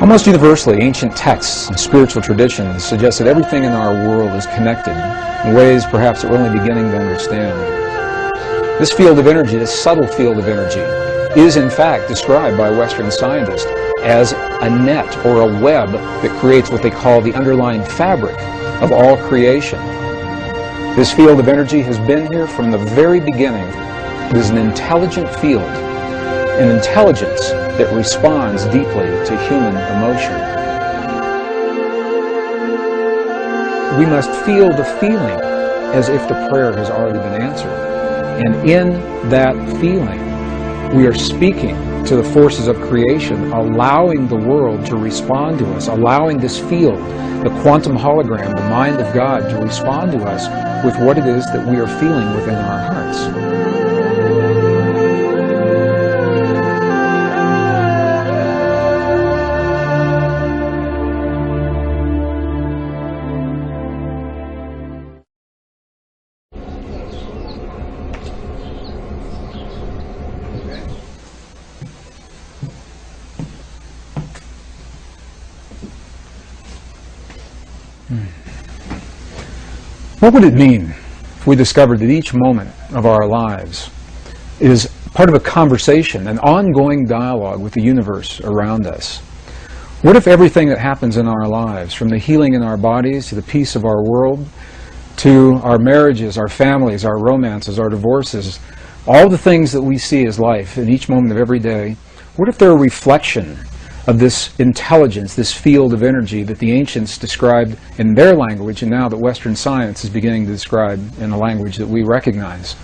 Almost universally, ancient texts and spiritual traditions suggest that everything in our world is connected in ways perhaps that we're only beginning to understand. This field of energy, this subtle field of energy, is in fact described by Western scientists as a net or a web that creates what they call the underlying fabric of all creation. This field of energy has been here from the very beginning. It is an intelligent field, an intelligence that responds deeply to human emotion. We must feel the feeling as if the prayer has already been answered. And in that feeling, we are speaking to the forces of creation, allowing the world to respond to us, allowing this field, the quantum hologram, the mind of God, to respond to us with what it is that we are feeling within our hearts. What would it mean if we discovered that each moment of our lives is part of a conversation, an ongoing dialogue with the universe around us? What if everything that happens in our lives, from the healing in our bodies to the peace of our world, to our marriages, our families, our romances, our divorces, all the things that we see as life in each moment of every day, what if they're a reflection of this intelligence, this field of energy that the ancients described in their language, and now that Western science is beginning to describe in a language that we recognize?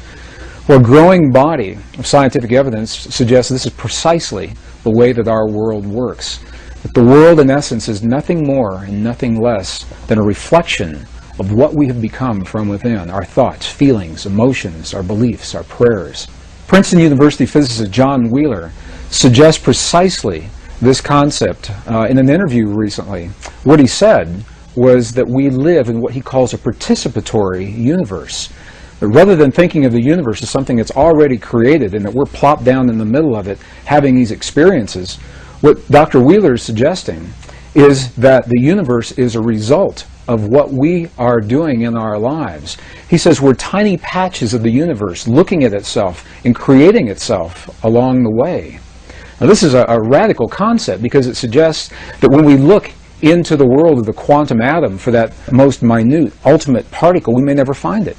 Well, a growing body of scientific evidence suggests this is precisely the way that our world works. That the world, in essence, is nothing more and nothing less than a reflection of what we have become from within, our thoughts, feelings, emotions, our beliefs, our prayers. Princeton University physicist John Wheeler suggests precisely this concept in an interview recently. What he said was that we live in what he calls a participatory universe. But rather than thinking of the universe as something that's already created and that we're plopped down in the middle of it having these experiences, what Dr. Wheeler is suggesting is that the universe is a result of what we are doing in our lives. He says we're tiny patches of the universe looking at itself and creating itself along the way. Now, this is a radical concept because it suggests that when we look into the world of the quantum atom for that most minute, ultimate particle, we may never find it.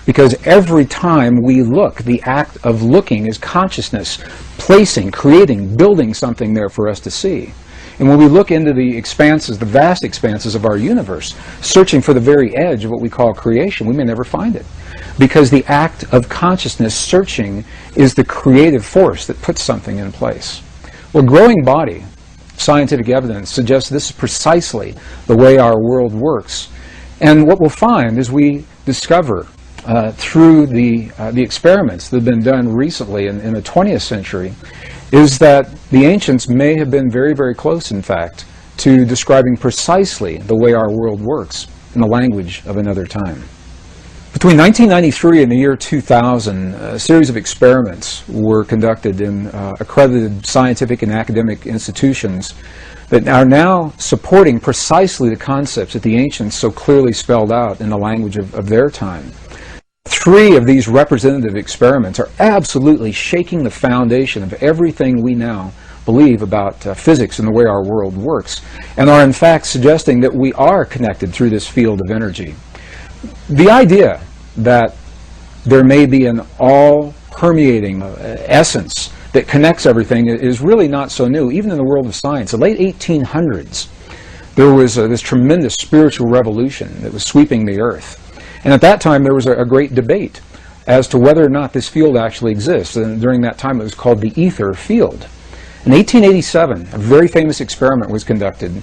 Because every time we look, the act of looking is consciousness, placing, creating, building something there for us to see. And when we look into the expanses, the vast expanses of our universe, searching for the very edge of what we call creation, we may never find it. Because the act of consciousness searching is the creative force that puts something in place. Well, growing body, scientific evidence suggests this is precisely the way our world works. And what we'll find is we discover through the experiments that have been done recently in the 20th century is that the ancients may have been very, very close, in fact, to describing precisely the way our world works in the language of another time. Between 1993 and the year 2000, a series of experiments were conducted in accredited scientific and academic institutions that are now supporting precisely the concepts that the ancients so clearly spelled out in the language of their time. 3 of these representative experiments are absolutely shaking the foundation of everything we now believe about physics and the way our world works, and are in fact suggesting that we are connected through this field of energy. The idea that there may be an all-permeating essence that connects everything is really not so new, even in the world of science. In the late 1800s, there was this tremendous spiritual revolution that was sweeping the earth. And at that time, there was a great debate as to whether or not this field actually exists. And during that time, it was called the ether field. In 1887, a very famous experiment was conducted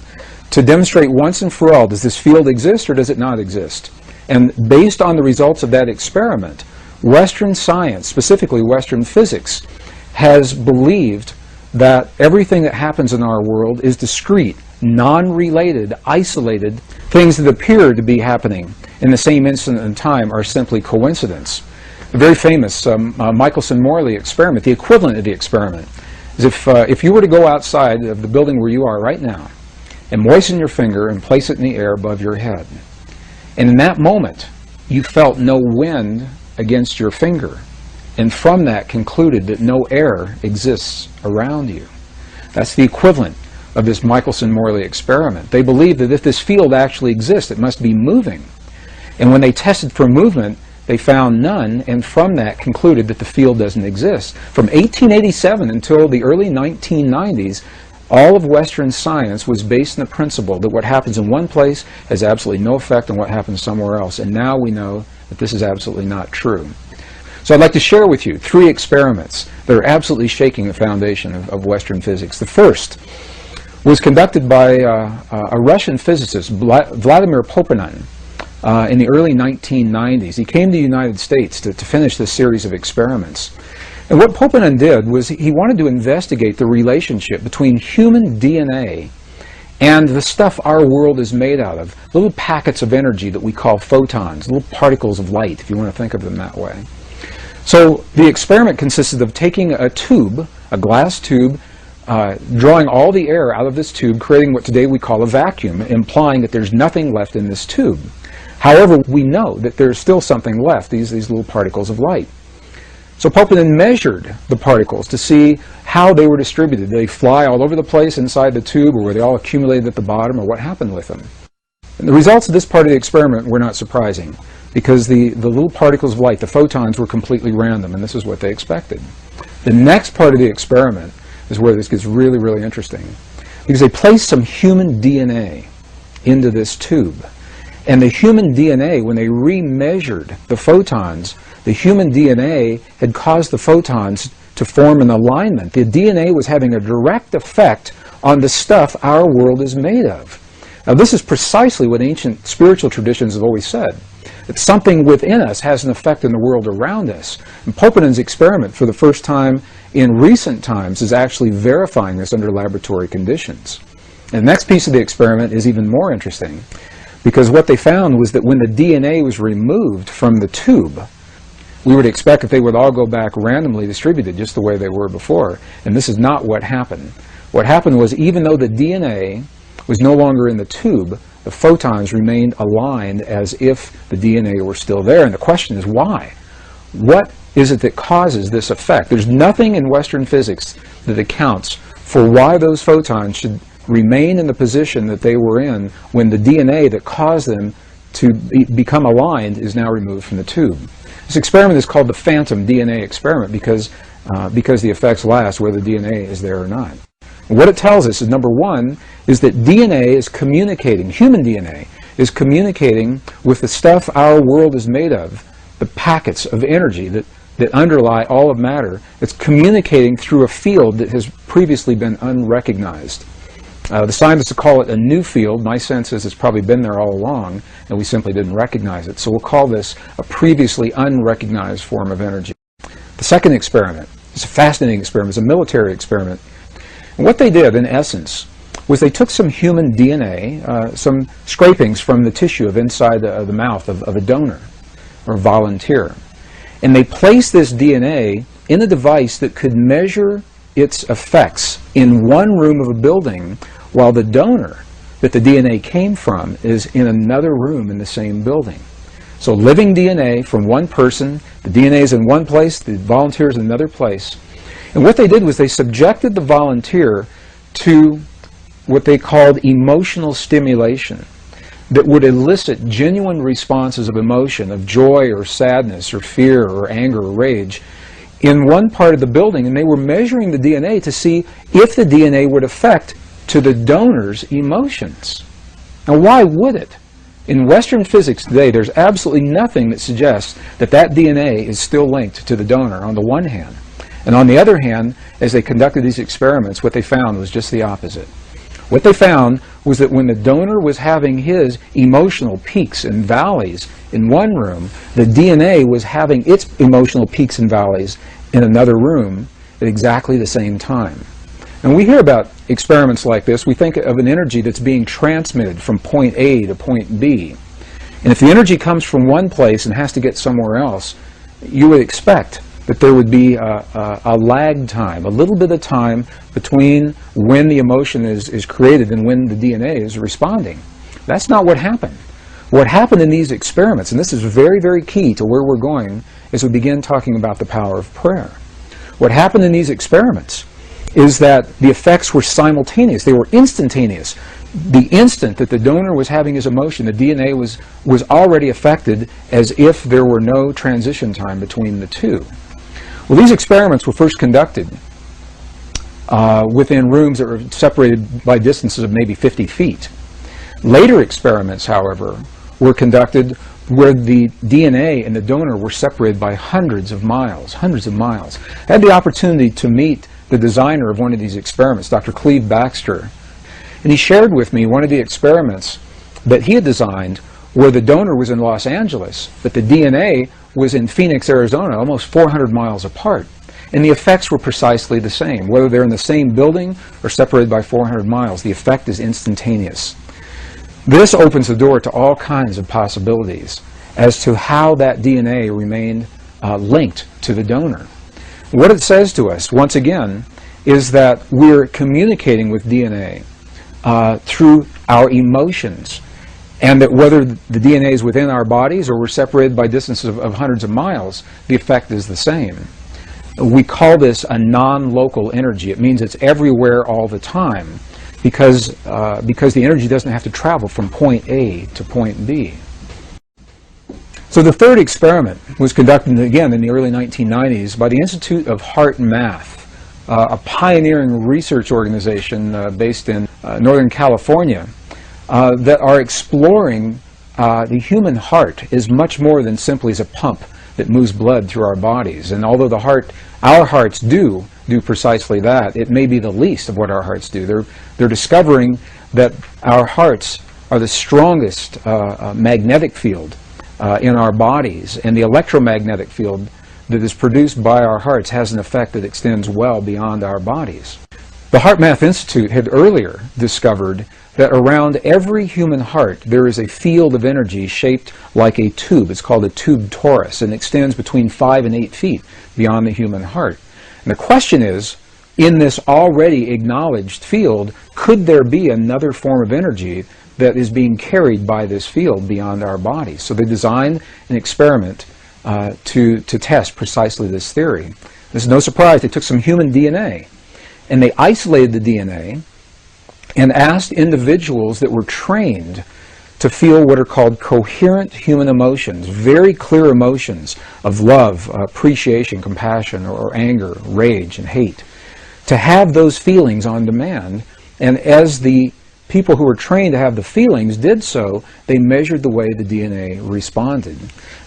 to demonstrate once and for all, does this field exist or does it not exist? And based on the results of that experiment, Western science, specifically Western physics, has believed that everything that happens in our world is discrete, non-related, isolated. Things that appear to be happening in the same instant in time are simply coincidence. The very famous Michelson-Morley experiment, the equivalent of the experiment, is if you were to go outside of the building where you are right now and moisten your finger and place it in the air above your head. And in that moment, you felt no wind against your finger, and from that concluded that no air exists around you. That's the equivalent of this Michelson-Morley experiment. They believed that if this field actually exists, it must be moving. And when they tested for movement, they found none, and from that concluded that the field doesn't exist. From 1887 until the early 1990s, all of Western science was based on the principle that what happens in one place has absolutely no effect on what happens somewhere else. And now we know that this is absolutely not true. So I'd like to share with you 3 experiments that are absolutely shaking the foundation of Western physics. The first was conducted by a Russian physicist, Vladimir Poponin, in the early 1990s. He came to the United States to finish this series of experiments. And what Poponin did was he wanted to investigate the relationship between human DNA and the stuff our world is made out of, little packets of energy that we call photons, little particles of light, if you want to think of them that way. So the experiment consisted of taking a tube, a glass tube, drawing all the air out of this tube, creating what today we call a vacuum, implying that there's nothing left in this tube. However, we know that there's still something left, these little particles of light. So Poponin measured the particles to see how they were distributed. Did they fly all over the place inside the tube, or were they all accumulated at the bottom, or what happened with them? And the results of this part of the experiment were not surprising, because the little particles of light, the photons, were completely random, and this is what they expected. The next part of the experiment is where this gets really, really interesting, because they placed some human DNA into this tube. And the human DNA, when they remeasured the photons, the human DNA had caused the photons to form an alignment. The DNA was having a direct effect on the stuff our world is made of. Now, this is precisely what ancient spiritual traditions have always said, that something within us has an effect in the world around us. And Poponin's experiment, for the first time in recent times, is actually verifying this under laboratory conditions. And the next piece of the experiment is even more interesting, because what they found was that when the DNA was removed from the tube, we would expect that they would all go back randomly distributed just the way they were before. And this is not what happened. What happened was, even though the DNA was no longer in the tube, the photons remained aligned as if the DNA were still there. And the question is, why? What is it that causes this effect? There's nothing in Western physics that accounts for why those photons should remain in the position that they were in when the DNA that caused them to become aligned is now removed from the tube. This experiment is called the phantom DNA experiment because the effects last whether the DNA is there or not. And what it tells us is, number one, is that DNA is communicating, human DNA is communicating with the stuff our world is made of, the packets of energy that underlie all of matter. It's communicating through a field that has previously been unrecognized. The scientists call it a new field. My sense is it's probably been there all along, and we simply didn't recognize it. So we'll call this a previously unrecognized form of energy. The second experiment is a fascinating experiment. It's a military experiment. And what they did, in essence, was they took some human DNA, some scrapings from the tissue of inside the mouth of a donor or volunteer, and they placed this DNA in a device that could measure its effects in one room of a building, while the donor that the DNA came from is in another room in the same building. So living DNA from one person, the DNA is in one place, the volunteer is in another place. And what they did was they subjected the volunteer to what they called emotional stimulation that would elicit genuine responses of emotion, of joy or sadness or fear or anger or rage, in one part of the building, and they were measuring the DNA to see if the DNA would affect to the donor's emotions. Now, why would it? In Western physics today, there's absolutely nothing that suggests that that DNA is still linked to the donor, on the one hand. And on the other hand, as they conducted these experiments, what they found was just the opposite. What they found was that when the donor was having his emotional peaks and valleys in one room, the DNA was having its emotional peaks and valleys in another room at exactly the same time. And we hear about experiments like this. We think of an energy that's being transmitted from point A to point B. And if the energy comes from one place and has to get somewhere else, you would expect that there would be a lag time, a little bit of time between when the emotion is created and when the DNA is responding. That's not what happened. What happened in these experiments, and this is very, very key to where we're going as we begin talking about the power of prayer. What happened in these experiments is that the effects were simultaneous. They were instantaneous. The instant that the donor was having his emotion, the DNA was already affected as if there were no transition time between the two. Well, these experiments were first conducted within rooms that were separated by distances of maybe 50 feet. Later experiments, however, were conducted where the DNA and the donor were separated by hundreds of miles. I had the opportunity to meet the designer of one of these experiments, Dr. Cleve Baxter, and he shared with me one of the experiments that he had designed where the donor was in Los Angeles, but the DNA was in Phoenix, Arizona, almost 400 miles apart. And the effects were precisely the same. Whether they're in the same building or separated by 400 miles, the effect is instantaneous. This opens the door to all kinds of possibilities as to how that DNA remained linked to the donor. What it says to us, once again, is that we're communicating with DNA through our emotions, and that whether the DNA is within our bodies or we're separated by distances of hundreds of miles, the effect is the same. We call this a non-local energy. It means it's everywhere all the time because the energy doesn't have to travel from point A to point B. So the third experiment was conducted again in the early 1990s by the Institute of Heart and Math, a pioneering research organization based in Northern California that are exploring the human heart is much more than simply as a pump that moves blood through our bodies. And although our hearts do precisely that, it may be the least of what our hearts do. They're discovering that our hearts are the strongest magnetic field in our bodies, and the electromagnetic field that is produced by our hearts has an effect that extends well beyond our bodies. The Heart Math Institute had earlier discovered that around every human heart there is a field of energy shaped like a tube. It's called a tube torus, and extends between 5 and 8 feet beyond the human heart. And the question is, in this already acknowledged field, could there be another form of energy that is being carried by this field beyond our bodies? So they designed an experiment to test precisely this theory. This is no surprise. They took some human DNA and they isolated the DNA and asked individuals that were trained to feel what are called coherent human emotions, very clear emotions of love, appreciation, compassion, or anger, rage, and hate, to have those feelings on demand. And as the people who were trained to have the feelings did so, they measured the way the DNA responded.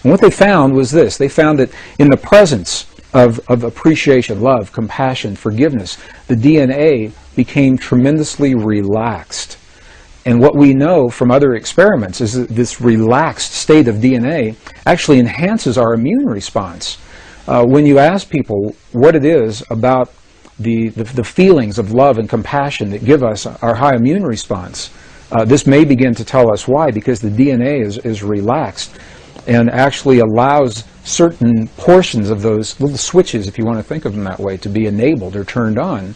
And what they found was this. They found that in the presence of appreciation, love, compassion, forgiveness, the DNA became tremendously relaxed. And what we know from other experiments is that this relaxed state of DNA actually enhances our immune response. When you ask people what it is about the feelings of love and compassion that give us our high immune response, this may begin to tell us why, because the DNA is relaxed and actually allows certain portions of those little switches, if you want to think of them that way, to be enabled or turned on.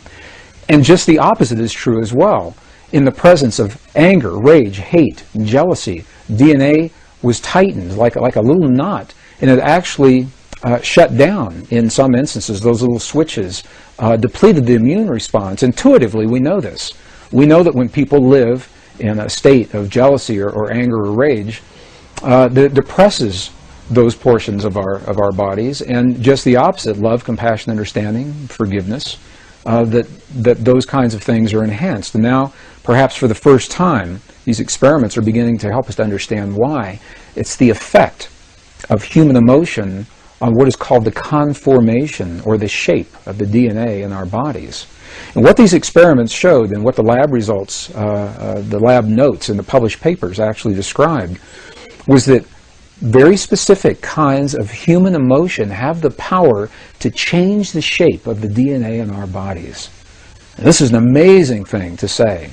And just the opposite is true as well. In the presence of anger, rage, hate, and jealousy, DNA was tightened like a little knot, and it actually shut down in some instances. Those little switches depleted the immune response. Intuitively, we know this. We know that when people live in a state of jealousy or anger or rage, that depresses those portions of our bodies, and just the opposite, love, compassion, understanding, forgiveness, that those kinds of things are enhanced. And now, perhaps for the first time, these experiments are beginning to help us to understand why. It's the effect of human emotion on what is called the conformation or the shape of the DNA in our bodies. And what these experiments showed, and what the lab results, the lab notes in the published papers actually described, was that very specific kinds of human emotion have the power to change the shape of the DNA in our bodies. And this is an amazing thing to say,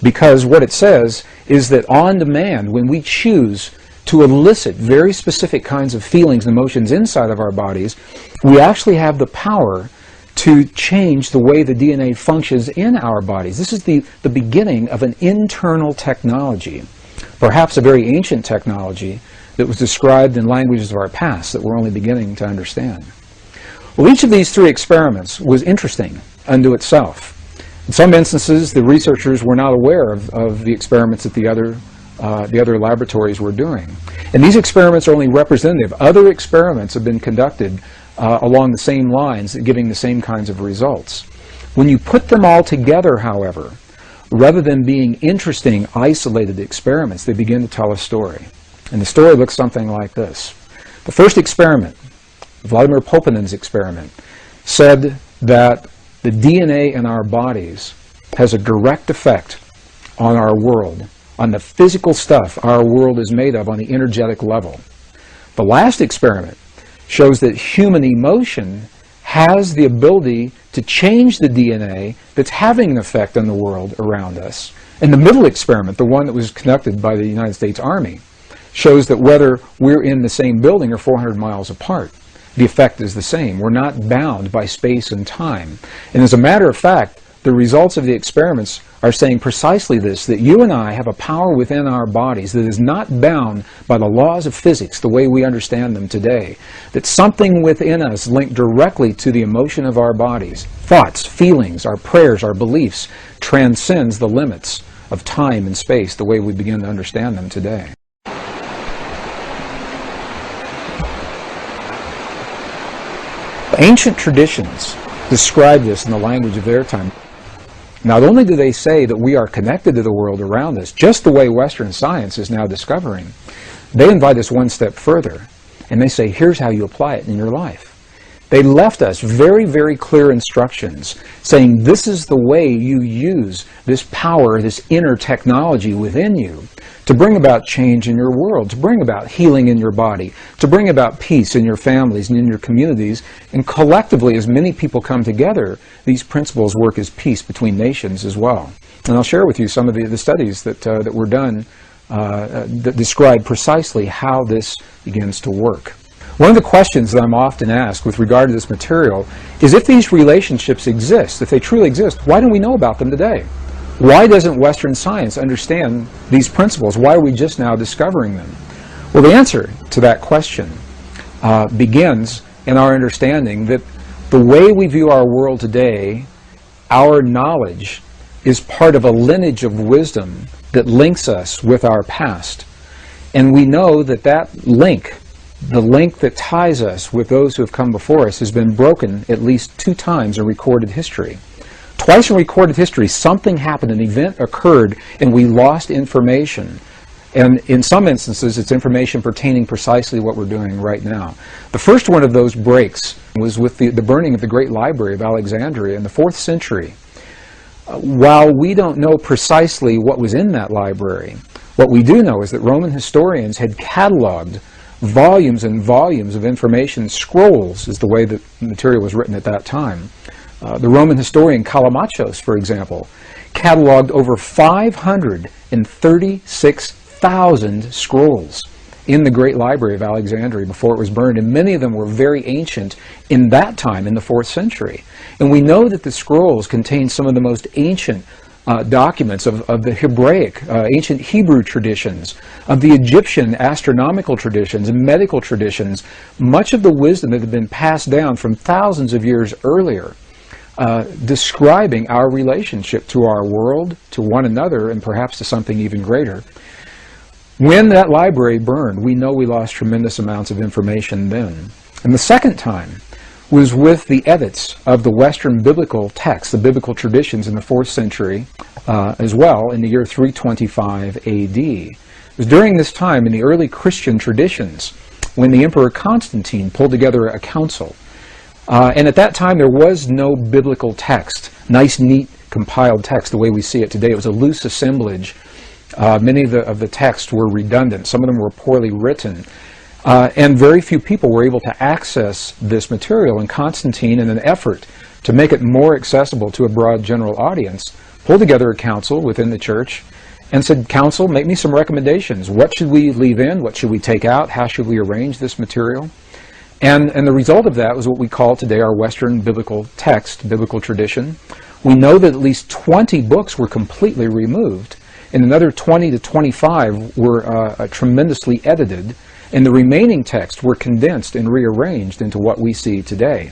because what it says is that on demand, when we choose to elicit very specific kinds of feelings and emotions inside of our bodies, we actually have the power to change the way the DNA functions in our bodies. This is the beginning of an internal technology, perhaps a very ancient technology that was described in languages of our past that we're only beginning to understand. Well, each of these 3 experiments was interesting unto itself. In some instances, the researchers were not aware of the experiments that the other laboratories were doing. And these experiments are only representative. Other experiments have been conducted along the same lines, giving the same kinds of results. When you put them all together, however, rather than being interesting, isolated experiments, they begin to tell a story. And the story looks something like this. The first experiment, Vladimir Poponin's experiment, said that the DNA in our bodies has a direct effect on our world, on the physical stuff our world is made of on the energetic level. The last experiment shows that human emotion has the ability to change the DNA that's having an effect on the world around us. And the middle experiment, the one that was conducted by the United States Army, shows that whether we're in the same building or 400 miles apart, the effect is the same. We're not bound by space and time. And as a matter of fact, the results of the experiments are saying precisely this, that you and I have a power within our bodies that is not bound by the laws of physics the way we understand them today. That something within us linked directly to the emotion of our bodies, thoughts, feelings, our prayers, our beliefs, transcends the limits of time and space the way we begin to understand them today. Ancient traditions describe this in the language of their time. Not only do they say that we are connected to the world around us, just the way Western science is now discovering, they invite us one step further, and they say, here's how you apply it in your life. They left us very, very clear instructions saying this is the way you use this power, this inner technology within you to bring about change in your world, to bring about healing in your body, to bring about peace in your families and in your communities. And collectively, as many people come together, these principles work as peace between nations as well. And I'll share with you some of the studies that were done that describe precisely how this begins to work. One of the questions that I'm often asked with regard to this material is if these relationships exist, if they truly exist, why don't we know about them today? Why doesn't Western science understand these principles? Why are we just now discovering them? Well, the answer to that question begins in our understanding that the way we view our world today, our knowledge, is part of a lineage of wisdom that links us with our past. And we know that that link, the link that ties us with those who have come before us, has been broken at least 2 times in recorded history. Twice in recorded history, something happened, an event occurred, and we lost information. And in some instances, it's information pertaining precisely to what we're doing right now. The first one of those breaks was with the burning of the Great Library of Alexandria in the 4th century. While we don't know precisely what was in that library, what we do know is that Roman historians had cataloged volumes and volumes of information. Scrolls is the way that material was written at that time. The Roman historian Callimachos, for example, cataloged over 536,000 scrolls in the Great Library of Alexandria before it was burned, and many of them were very ancient in that time, in the 4th century. And we know that the scrolls contain some of the most ancient documents of the Hebraic, ancient Hebrew traditions, of the Egyptian astronomical traditions and medical traditions, much of the wisdom that had been passed down from thousands of years earlier, describing our relationship to our world, to one another, and perhaps to something even greater. When that library burned, we know we lost tremendous amounts of information then. And the second time was with the edits of the Western biblical texts, the biblical traditions in the 4th century as well, in the year 325 AD. It was during this time in the early Christian traditions when the Emperor Constantine pulled together a council. And at that time there was no biblical text, nice, neat, compiled text the way we see it today. It was a loose assemblage. Many of the texts were redundant. Some of them were poorly written. And very few people were able to access this material. And Constantine, in an effort to make it more accessible to a broad general audience, pulled together a council within the church and said, "Counsel, make me some recommendations. What should we leave in? What should we take out? How should we arrange this material?" And the result of that was what we call today our Western biblical text, biblical tradition. We know that at least 20 books were completely removed, and another 20 to 25 were tremendously edited, and the remaining texts were condensed and rearranged into what we see today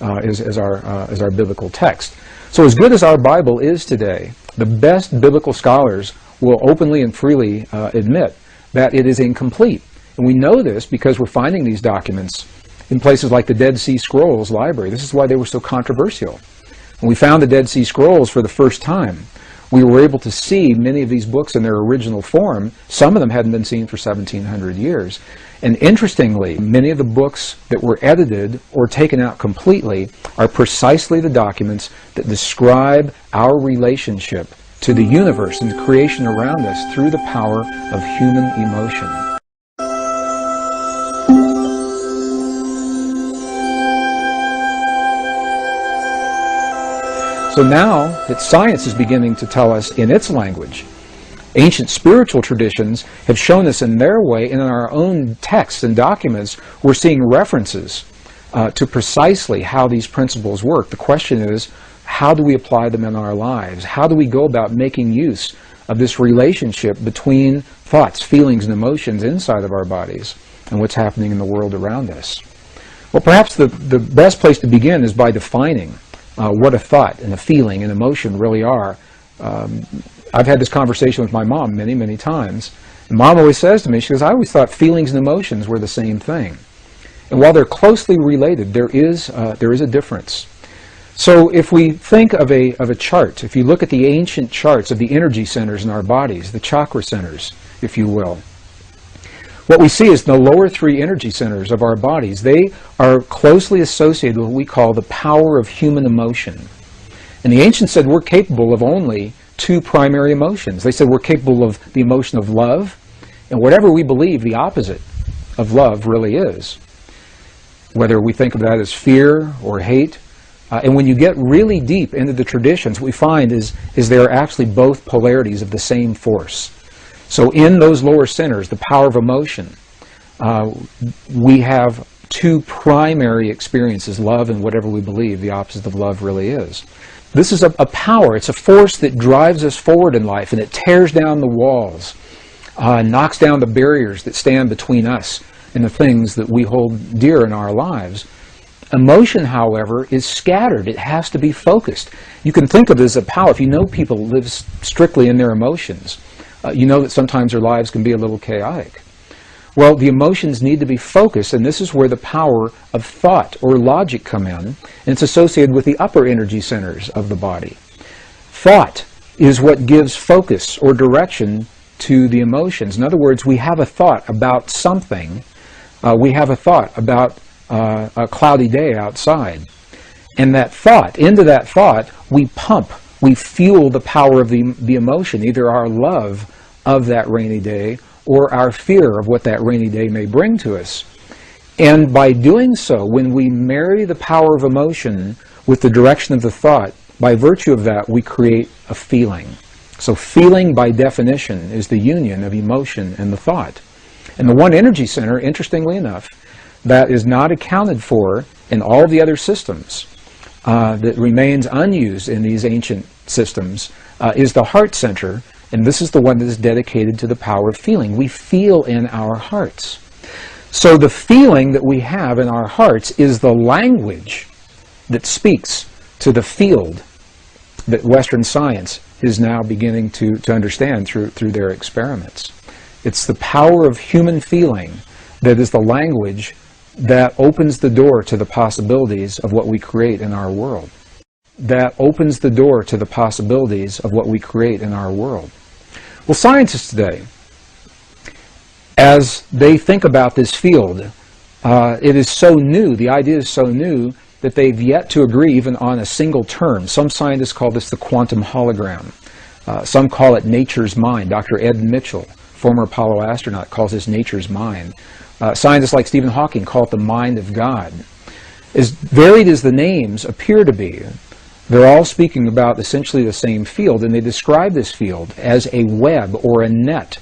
as our biblical text. So as good as our Bible is today, the best biblical scholars will openly and freely admit that it is incomplete. And we know this because we're finding these documents in places like the Dead Sea Scrolls Library. This is why they were so controversial. When we found the Dead Sea Scrolls for the first time, we were able to see many of these books in their original form. Some of them hadn't been seen for 1,700 years. And interestingly, many of the books that were edited or taken out completely are precisely the documents that describe our relationship to the universe and the creation around us through the power of human emotion. So now that science is beginning to tell us in its language, ancient spiritual traditions have shown us in their way, and in our own texts and documents, we're seeing references to precisely how these principles work. The question is, how do we apply them in our lives? How do we go about making use of this relationship between thoughts, feelings, and emotions inside of our bodies and what's happening in the world around us? Well, perhaps the best place to begin is by defining what a thought and a feeling and emotion really are. I've had this conversation with my mom many, many times. And Mom always says to me, she goes, "I always thought feelings and emotions were the same thing." And while they're closely related, there is a difference. So if we think of a chart, if you look at the ancient charts of the energy centers in our bodies, the chakra centers, if you will, what we see is the lower three energy centers of our bodies. They are closely associated with what we call the power of human emotion. And the ancients said we're capable of only two primary emotions. They said we're capable of the emotion of love, and whatever we believe the opposite of love really is. Whether we think of that as fear or hate. And when you get really deep into the traditions, what we find is they're actually both polarities of the same force. So in those lower centers, the power of emotion, we have two primary experiences, love and whatever we believe the opposite of love really is. This is a power, it's a force that drives us forward in life, and it tears down the walls, knocks down the barriers that stand between us and the things that we hold dear in our lives. Emotion, however, is scattered. It has to be focused. You can think of it as a power. If you know people live strictly in their emotions, you know that sometimes their lives can be a little chaotic. Well, the emotions need to be focused, and this is where the power of thought or logic come in, and it's associated with the upper energy centers of the body. Thought is what gives focus or direction to the emotions. In other words, we have a thought about something. We have a thought about a cloudy day outside. And that thought, into that thought, we pump, we fuel the power of the emotion, either our love of that rainy day or our fear of what that rainy day may bring to us. And by doing so, when we marry the power of emotion with the direction of the thought, by virtue of that, we create a feeling. So feeling, by definition, is the union of emotion and the thought. And the one energy center, interestingly enough, that is not accounted for in all the other systems, that remains unused in these ancient systems, is the heart center, and this is the one that is dedicated to the power of feeling. We feel in our hearts. So the feeling that we have in our hearts is the language that speaks to the field that Western science is now beginning to understand through their experiments. It's the power of human feeling that is the language that opens the door to the possibilities of what we create in our world. That opens the door to the possibilities of what we create in our world. Well, scientists today, as they think about this field, it is so new, the idea is so new, that they've yet to agree even on a single term. Some scientists call this the quantum hologram. Some call it nature's mind. Dr. Ed Mitchell, former Apollo astronaut, calls this nature's mind. Scientists like Stephen Hawking call it the mind of God. As varied as the names appear to be, They're all speaking about essentially the same field, and they describe this field as a web or a net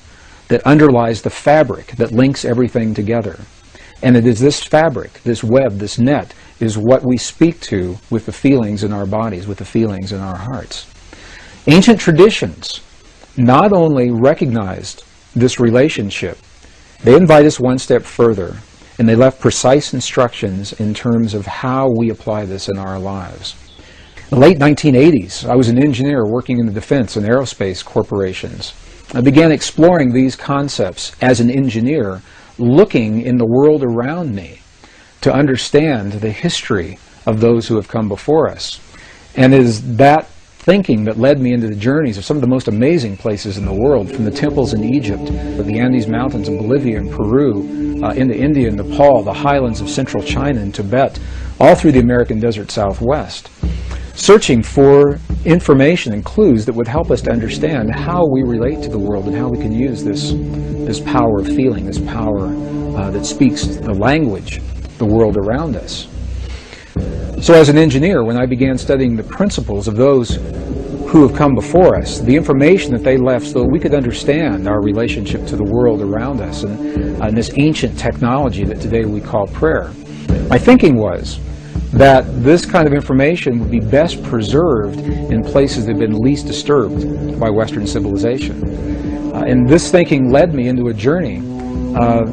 that underlies the fabric that links everything together. And it is this fabric, this web, this net, is what we speak to with the feelings in our bodies, with the feelings in our hearts. Ancient traditions not only recognized this relationship, they invite us one step further, and they left precise instructions in terms of how we apply this in our lives. In the late 1980s, I was an engineer working in the defense and aerospace corporations. I began exploring these concepts as an engineer, looking in the world around me to understand the history of those who have come before us. And it is that thinking that led me into the journeys of some of the most amazing places in the world, from the temples in Egypt, the Andes Mountains in Bolivia and Peru, into India and Nepal, the highlands of central China and Tibet, all through the American desert Southwest, searching for information and clues that would help us to understand how we relate to the world and how we can use this power of feeling, this power that speaks the language, the world around us. So as an engineer, when I began studying the principles of those who have come before us, the information that they left so that we could understand our relationship to the world around us and this ancient technology that today we call prayer, my thinking was that this kind of information would be best preserved in places that have been least disturbed by Western civilization. And this thinking led me into a journey,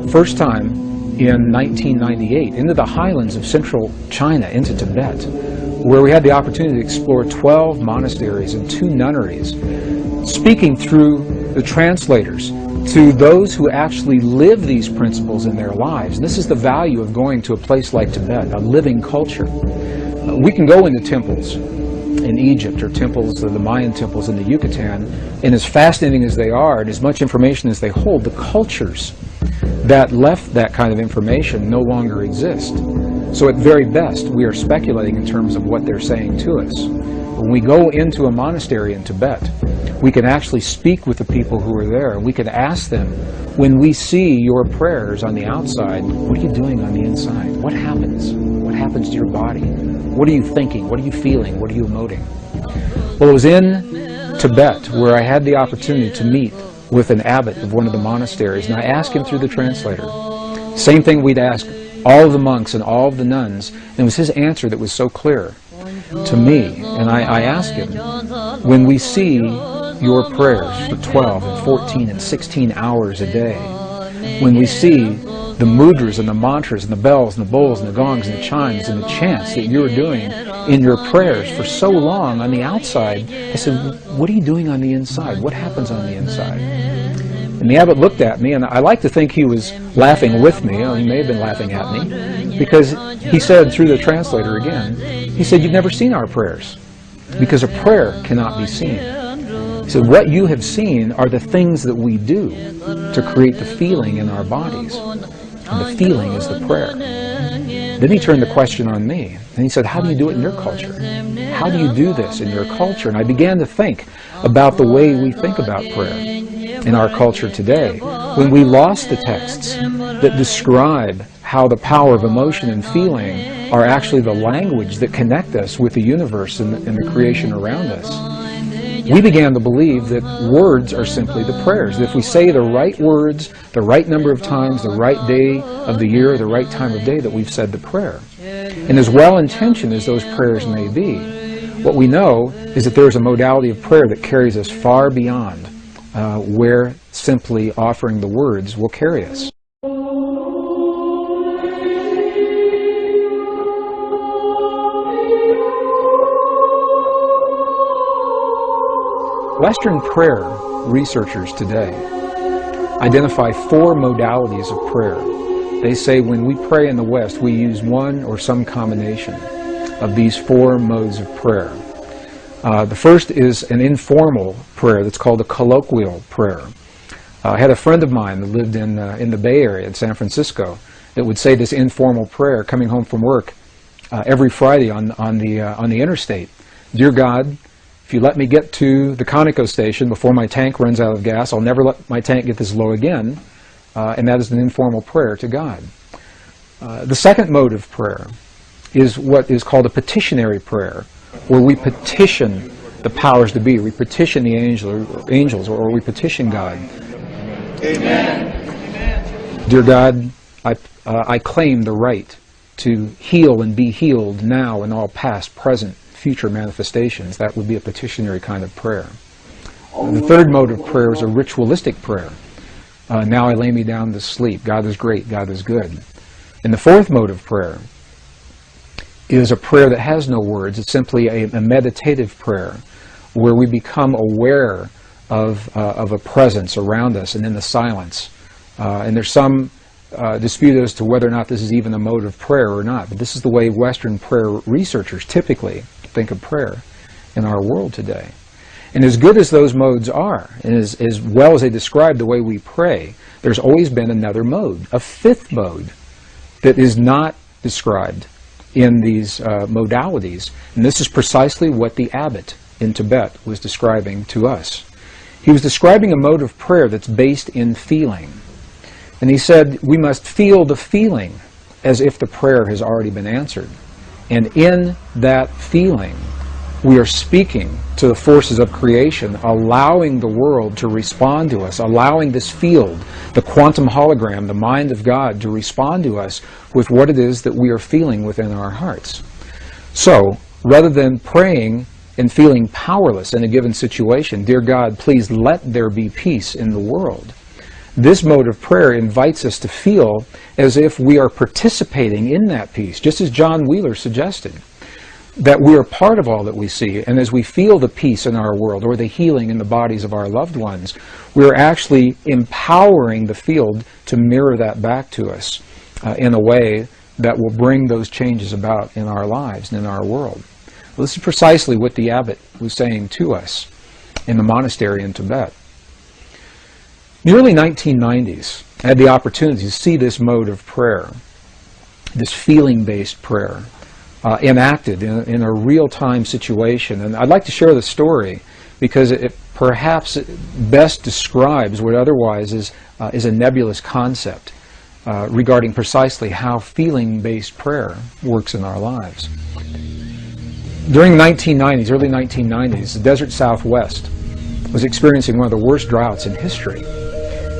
first time in 1998, into the highlands of central China, into Tibet, where we had the opportunity to explore 12 monasteries and 2 nunneries, speaking through the translators to those who actually live these principles in their lives. And this is the value of going to a place like Tibet, a living culture. We can go into temples in Egypt or temples, the Mayan temples in the Yucatan, and as fascinating as they are and as much information as they hold, the cultures that left that kind of information no longer exist. So at very best, we are speculating in terms of what they're saying to us. When we go into a monastery in Tibet, we can actually speak with the people who are there. We can ask them, when we see your prayers on the outside, what are you doing on the inside? What happens? What happens to your body? What are you thinking? What are you feeling? What are you emoting? Well, it was in Tibet where I had the opportunity to meet with an abbot of one of the monasteries, and I asked him through the translator. Same thing we'd ask all of the monks and all of the nuns, and it was his answer that was so clear to me. And I asked him, when we see your prayers for 12 and 14 and 16 hours a day, when we see the mudras and the mantras and the bells and the bowls and the gongs and the chimes and the chants that you're doing in your prayers for so long on the outside, I said, what are you doing on the inside? What happens on the inside? And the abbot looked at me, and I like to think he was laughing with me. He may have been laughing at me, because he said through the translator again, he said, you've never seen our prayers, because a prayer cannot be seen. He said, what you have seen are the things that we do to create the feeling in our bodies. And the feeling is the prayer. Then he turned the question on me, and he said, how do you do it in your culture? How do you do this in your culture? And I began to think about the way we think about prayer in our culture today, when we lost the texts that describe how the power of emotion and feeling are actually the language that connect us with the universe and the creation around us. We began to believe that words are simply the prayers. That if we say the right words, the right number of times, the right day of the year, the right time of day, that we've said the prayer. And as well-intentioned as those prayers may be, what we know is that there is a modality of prayer that carries us far beyond where simply offering the words will carry us. Western prayer researchers today identify 4 modalities of prayer. They say when we pray in the West, we use one or some combination of these 4 modes of prayer. The first is an informal prayer that's called a colloquial prayer. I had a friend of mine that lived in the Bay Area in San Francisco that would say this informal prayer coming home from work every Friday on the interstate. Dear God, if you let me get to the Conoco station before my tank runs out of gas, I'll never let my tank get this low again. And that is an informal prayer to God. The second mode of prayer is what is called a petitionary prayer, where we petition the powers to be, we petition the angels, or we petition God. Amen. Dear God, I claim the right to heal and be healed now in all past, present, future manifestations. That would be a petitionary kind of prayer. The third mode of prayer is a ritualistic prayer. Now I lay me down to sleep. God is great. God is good. And the fourth mode of prayer is a prayer that has no words. It's simply a meditative prayer where we become aware of a presence around us and in the silence. And there's some dispute as to whether or not this is even a mode of prayer or not. But this is the way Western prayer researchers typically think of prayer in our world today. And as good as those modes are, and as well as they describe the way we pray, there's always been another mode, a fifth mode, that is not described in these modalities. And this is precisely what the abbot in Tibet was describing to us. He was describing a mode of prayer that's based in feeling. And he said, we must feel the feeling as if the prayer has already been answered. And in that feeling, we are speaking to the forces of creation, allowing the world to respond to us, allowing this field, the quantum hologram, the mind of God, to respond to us with what it is that we are feeling within our hearts. So, rather than praying and feeling powerless in a given situation, dear God, please let there be peace in the world, this mode of prayer invites us to feel as if we are participating in that peace, just as John Wheeler suggested, that we are part of all that we see. And as we feel the peace in our world or the healing in the bodies of our loved ones, we are actually empowering the field to mirror that back to us in a way that will bring those changes about in our lives and in our world. Well, this is precisely what the abbot was saying to us in the monastery in Tibet. In the early 1990s, I had the opportunity to see this mode of prayer, this feeling-based prayer, enacted in a real-time situation. And I'd like to share the story because it perhaps best describes what otherwise is a nebulous concept regarding precisely how feeling-based prayer works in our lives. During the 1990s, early 1990s, the desert Southwest was experiencing one of the worst droughts in history.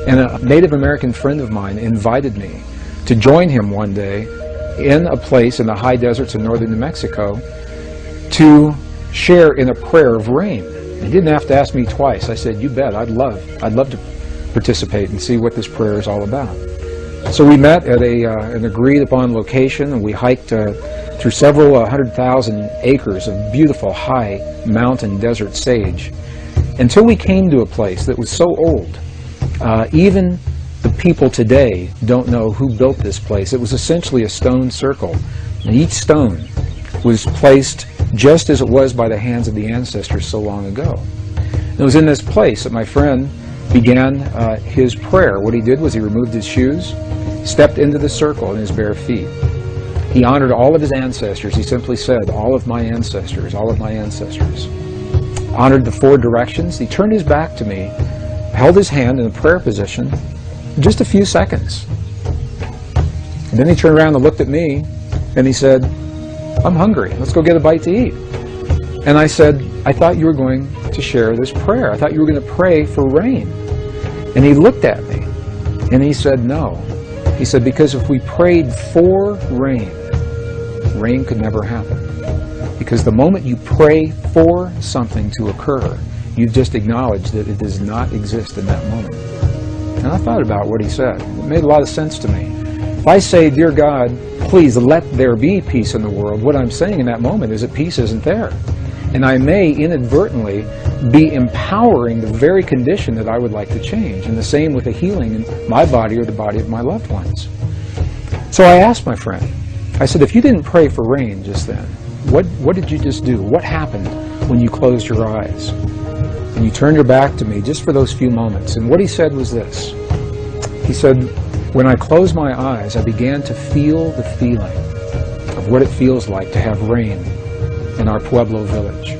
And a Native American friend of mine invited me to join him one day in a place in the high deserts of northern New Mexico to share in a prayer of rain. He didn't have to ask me twice. I said, you bet, I'd love to participate and see what this prayer is all about. So we met at an agreed upon location, and we hiked through several 100,000 acres of beautiful high mountain desert sage until we came to a place that was so old. Even the people today don't know who built this place. It was essentially a stone circle, and each stone was placed just as it was by the hands of the ancestors so long ago. And it was in this place that my friend began his prayer. What he did was he removed his shoes, stepped into the circle in his bare feet. He honored all of his ancestors. He simply said, all of my ancestors, all of my ancestors. Honored the four directions. He turned his back to me, held his hand in a prayer position just a few seconds. And then he turned around and looked at me and he said, I'm hungry. Let's go get a bite to eat. And I said, I thought you were going to share this prayer. I thought you were going to pray for rain. And he looked at me and he said, no. He said, because if we prayed for rain, rain could never happen. Because the moment you pray for something to occur, you've just acknowledged that it does not exist in that moment. And I thought about what he said. It made a lot of sense to me. If I say, dear God, please let there be peace in the world, what I'm saying in that moment is that peace isn't there. And I may inadvertently be empowering the very condition that I would like to change. And the same with the healing in my body or the body of my loved ones. So I asked my friend, I said, if you didn't pray for rain just then, what did you just do? What happened when you closed your eyes? And you turned your back to me just for those few moments. And what he said was this. He said, when I closed my eyes, I began to feel the feeling of what it feels like to have rain in our Pueblo village.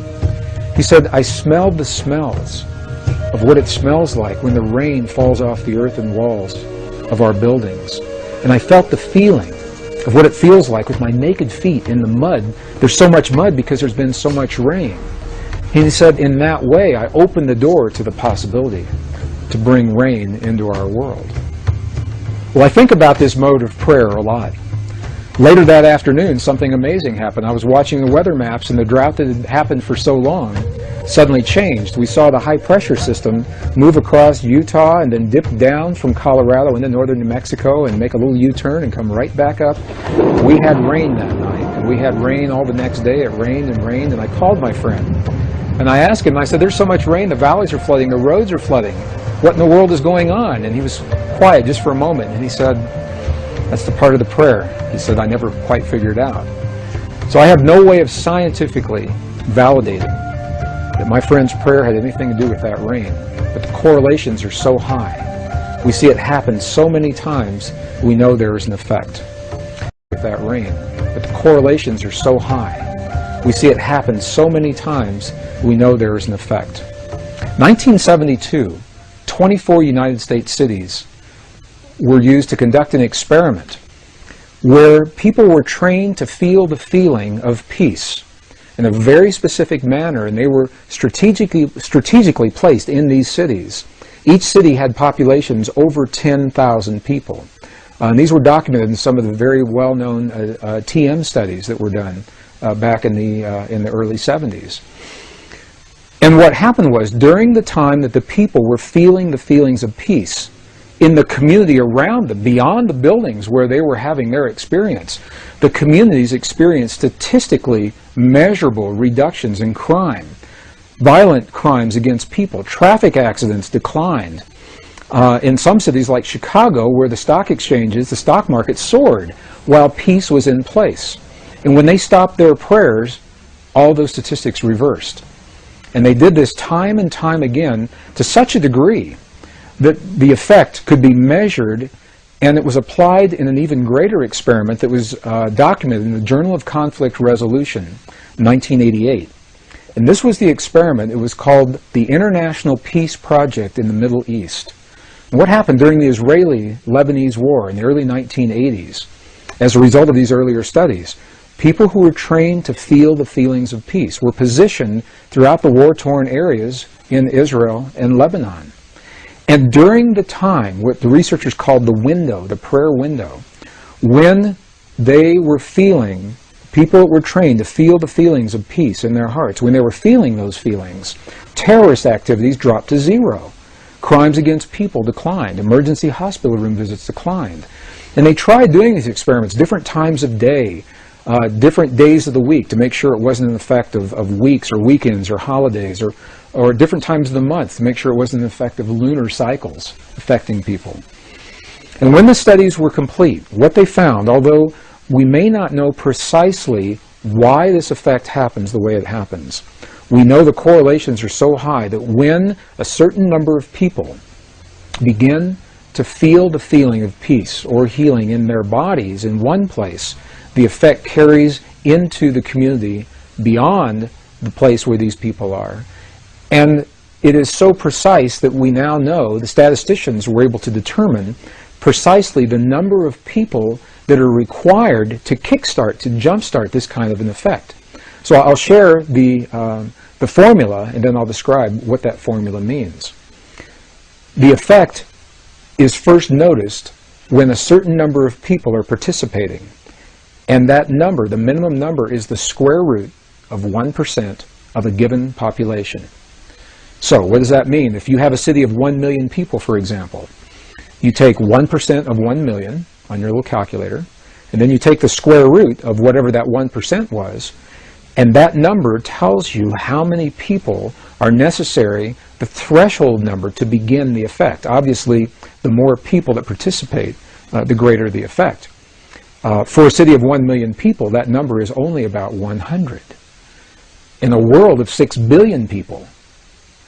He said, I smelled the smells of what it smells like when the rain falls off the earthen walls of our buildings. And I felt the feeling of what it feels like with my naked feet in the mud. There's so much mud because there's been so much rain. He said, in that way, I opened the door to the possibility to bring rain into our world. Well, I think about this mode of prayer a lot. Later that afternoon, something amazing happened. I was watching the weather maps, and the drought that had happened for so long suddenly changed. We saw the high-pressure system move across Utah and then dip down from Colorado into northern New Mexico and make a little U-turn and come right back up. We had rain that night, and we had rain all the next day. It rained, and I called my friend. And I asked him, I said, there's so much rain, the valleys are flooding, the roads are flooding. What in the world is going on? And he was quiet just for a moment, and he said, that's the part of the prayer. He said, I never quite figured out. So I have no way of scientifically validating that my friend's prayer had anything to do with that rain. But the correlations are so high. We see it happen so many times, we know there is an effect with that rain. But the correlations are so high. We see it happen so many times, we know there is an effect. 1972, 24 United States cities were used to conduct an experiment where people were trained to feel the feeling of peace in a very specific manner, and they were strategically placed in these cities. Each city had populations over 10,000 people. And these were documented in some of the very well-known TM studies that were done back in the early 70s. And what happened was, during the time that the people were feeling the feelings of peace, in the community around them, beyond the buildings where they were having their experience, the communities experienced statistically measurable reductions in crime, violent crimes against people, traffic accidents declined. In some cities like Chicago, where the stock exchanges, the stock market soared while peace was in place. And when they stopped their prayers, all those statistics reversed. And they did this time and time again to such a degree that the effect could be measured, and it was applied in an even greater experiment that was documented in the Journal of Conflict Resolution, 1988. And this was the experiment. It was called the International Peace Project in the Middle East. And what happened during the Israeli-Lebanese War in the early 1980s, as a result of these earlier studies, people who were trained to feel the feelings of peace were positioned throughout the war-torn areas in Israel and Lebanon. And during the time, what the researchers called the window, the prayer window, when they were feeling, people that were trained to feel the feelings of peace in their hearts, when they were feeling those feelings, terrorist activities dropped to zero. Crimes against people declined. Emergency hospital room visits declined. And they tried doing these experiments different times of day, different days of the week, to make sure it wasn't an effect of weeks or weekends or holidays, or different times of the month to make sure it wasn't an effect of lunar cycles affecting people. And when the studies were complete, what they found, although we may not know precisely why this effect happens the way it happens, we know the correlations are so high that when a certain number of people begin to feel the feeling of peace or healing in their bodies in one place, the effect carries into the community beyond the place where these people are. And it is so precise that we now know, the statisticians were able to determine precisely the number of people that are required to kickstart, to jumpstart this kind of an effect. So I'll share the formula, and then I'll describe what that formula means. The effect is first noticed when a certain number of people are participating. And that number, the minimum number, is the square root of 1% of a given population. So what does that mean? If you have a city of 1 million people, for example, you take 1% of 1 million on your little calculator, and then you take the square root of whatever that 1% was, and that number tells you how many people are necessary, the threshold number, to begin the effect. Obviously, the more people that participate, the greater the effect. For a city of 1 million people, that number is only about 100. In a world of 6 billion people,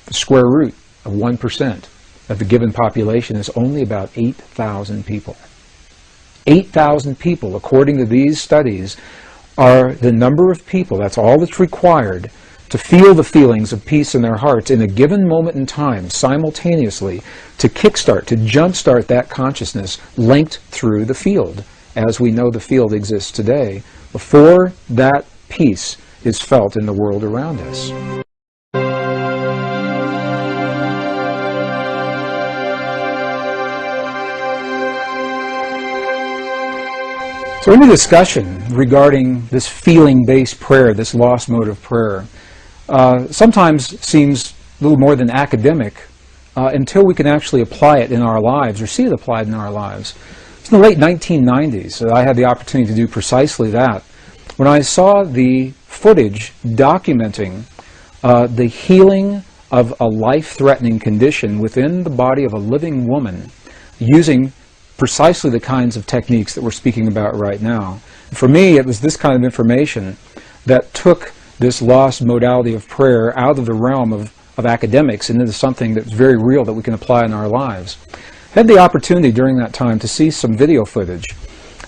the square root of 1% of the given population is only about 8,000 people. 8,000 people, according to these studies, are the number of people, that's all that's required, to feel the feelings of peace in their hearts in a given moment in time, simultaneously, to kickstart, to jumpstart that consciousness linked through the field as we know the field exists today, before that peace is felt in the world around us. So in the discussion regarding this feeling-based prayer, this lost mode of prayer, sometimes seems a little more than academic until we can actually apply it in our lives or see it applied in our lives. It's in the late 1990s that I had the opportunity to do precisely that, when I saw the footage documenting the healing of a life-threatening condition within the body of a living woman using precisely the kinds of techniques that we're speaking about right now. For me, it was this kind of information that took this lost modality of prayer out of the realm of academics and into something that's very real that we can apply in our lives. I had the opportunity during that time to see some video footage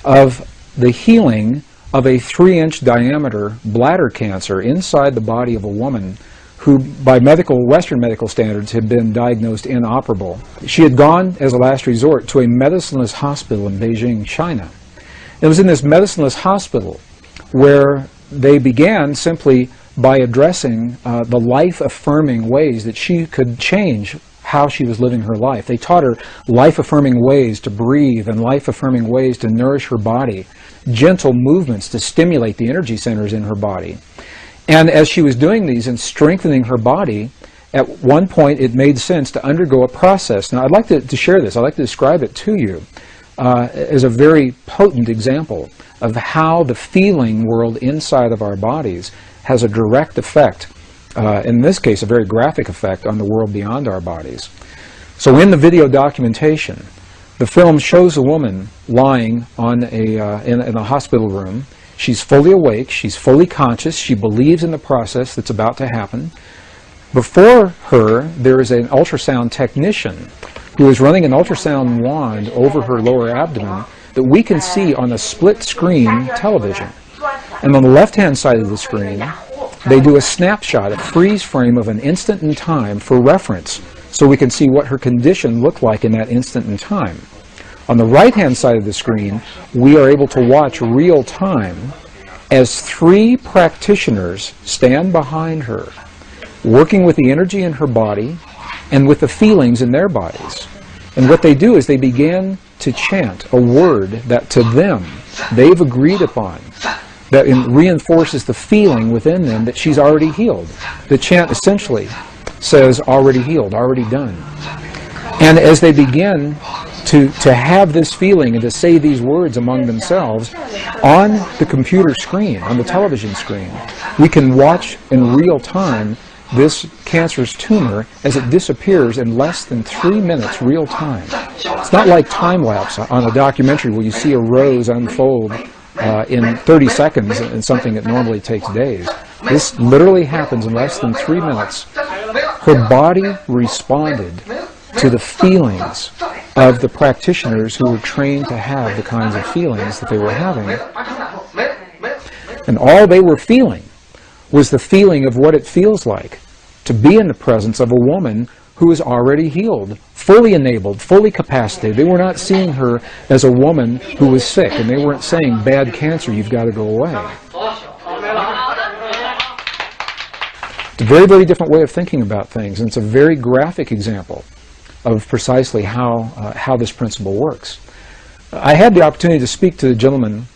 of the healing of a 3-inch diameter bladder cancer inside the body of a woman who, by Western medical standards, had been diagnosed inoperable. She had gone, as a last resort, to a medicineless hospital in Beijing, China. It was in this medicineless hospital where they began simply by addressing the life-affirming ways that she could change how she was living her life. They taught her life-affirming ways to breathe and life-affirming ways to nourish her body, gentle movements to stimulate the energy centers in her body. And as she was doing these and strengthening her body, at one point it made sense to undergo a process. Now I'd like to share this. I'd like to describe it to you as a very potent example of how the feeling world inside of our bodies has a direct effect, in this case a very graphic effect, on the world beyond our bodies. So in the video documentation, the film shows a woman lying on in a hospital room. She's fully awake, she's fully conscious, she believes in the process that's about to happen. Before her, there is an ultrasound technician who is running an ultrasound wand over her lower abdomen that we can see on a split-screen television. And on the left-hand side of the screen, they do a snapshot, a freeze frame of an instant in time for reference, so we can see what her condition looked like in that instant in time. On the right-hand side of the screen, we are able to watch real time as 3 practitioners stand behind her, working with the energy in her body and with the feelings in their bodies. And what they do is they begin to chant a word that to them they've agreed upon, that reinforces the feeling within them that she's already healed. The chant essentially says, already healed, already done. And as they begin to have this feeling and to say these words among themselves, on the computer screen, on the television screen, we can watch in real time this cancerous tumor as it disappears in less than 3 minutes real time. It's not like time-lapse on a documentary where you see a rose unfold in 30 seconds in something that normally takes days. This literally happens in less than 3 minutes. Her body responded to the feelings of the practitioners who were trained to have the kinds of feelings that they were having. And all they were feeling was the feeling of what it feels like to be in the presence of a woman who is already healed, fully enabled, fully capacitated. They were not seeing her as a woman who was sick, and they weren't saying, bad cancer, you've got to go away. It's a very, very different way of thinking about things, and it's a very graphic example of precisely how this principle works. I had the opportunity to speak to the gentleman,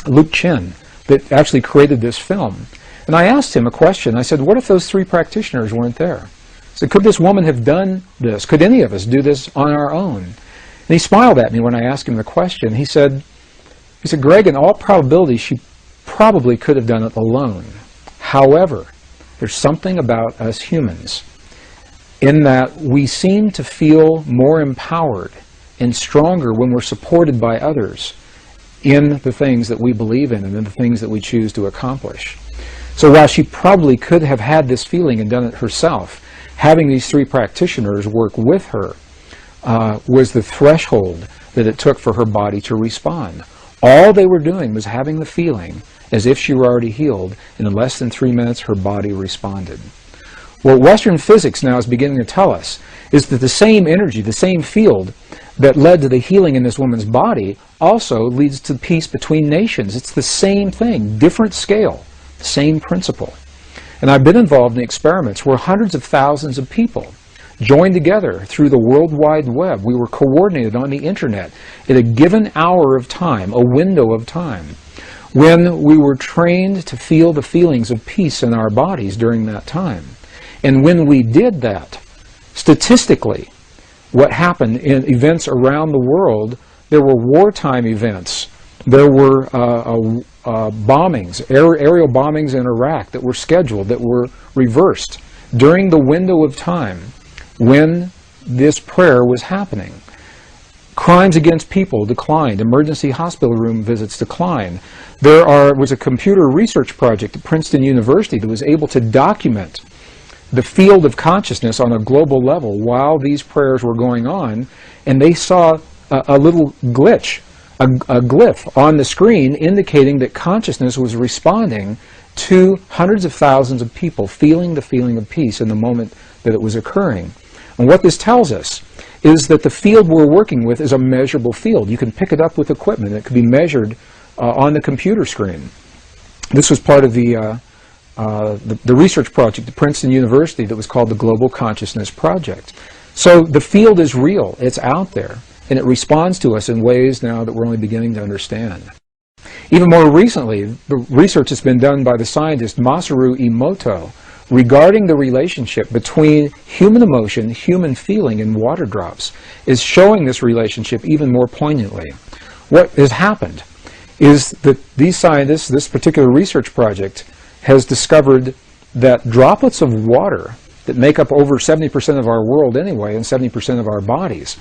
Luke Chen, that actually created this film. And I asked him a question. I said, what if those 3 practitioners weren't there? I said, could this woman have done this? Could any of us do this on our own? And he smiled at me when I asked him the question. He said, Greg, in all probability, she probably could have done it alone. However, there's something about us humans in that we seem to feel more empowered and stronger when we're supported by others in the things that we believe in and in the things that we choose to accomplish. So while she probably could have had this feeling and done it herself, having these 3 practitioners work with her was the threshold that it took for her body to respond. All they were doing was having the feeling as if she were already healed, and in less than 3 minutes her body responded. What Western physics now is beginning to tell us is that the same energy, the same field that led to the healing in this woman's body also leads to peace between nations. It's the same thing, different scale, same principle. And I've been involved in experiments where hundreds of thousands of people joined together through the World Wide Web. We were coordinated on the internet at a given hour of time, a window of time, when we were trained to feel the feelings of peace in our bodies during that time. And when we did that, statistically, what happened in events around the world, there were wartime events. There were bombings, aerial bombings in Iraq that were scheduled, that were reversed during the window of time when this prayer was happening. Crimes against people declined. Emergency hospital room visits declined. There was a computer research project at Princeton University that was able to document the field of consciousness on a global level while these prayers were going on, and they saw a little glitch, a glyph on the screen indicating that consciousness was responding to hundreds of thousands of people feeling the feeling of peace in the moment that it was occurring. And what this tells us is that the field we're working with is a measurable field. You can pick it up with equipment. It can be measured on the computer screen. This was part of the research project at Princeton University that was called the Global Consciousness Project. So the field is real. It's out there. And it responds to us in ways now that we're only beginning to understand. Even more recently, the research has been done by the scientist Masaru Emoto regarding the relationship between human emotion, human feeling, and water drops is showing this relationship even more poignantly. What has happened is that these scientists, this particular research project, has discovered that droplets of water that make up over 70% of our world anyway, and 70% of our bodies,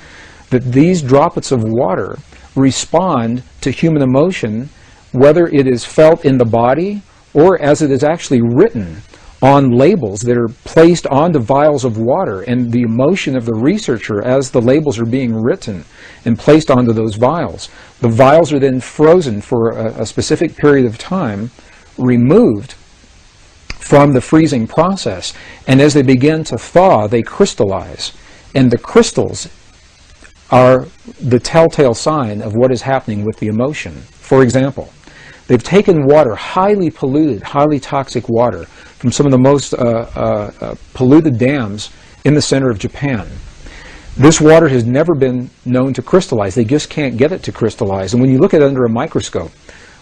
that these droplets of water respond to human emotion, whether it is felt in the body or as it is actually written on labels that are placed onto vials of water, and the emotion of the researcher as the labels are being written and placed onto those vials. The vials are then frozen for a specific period of time, removed from the freezing process, and as they begin to thaw, they crystallize. And the crystals are the telltale sign of what is happening with the emotion. For example, they've taken water, highly polluted, highly toxic water, from some of the most polluted dams in the center of Japan. This water has never been known to crystallize. They just can't get it to crystallize. And when you look at it under a microscope,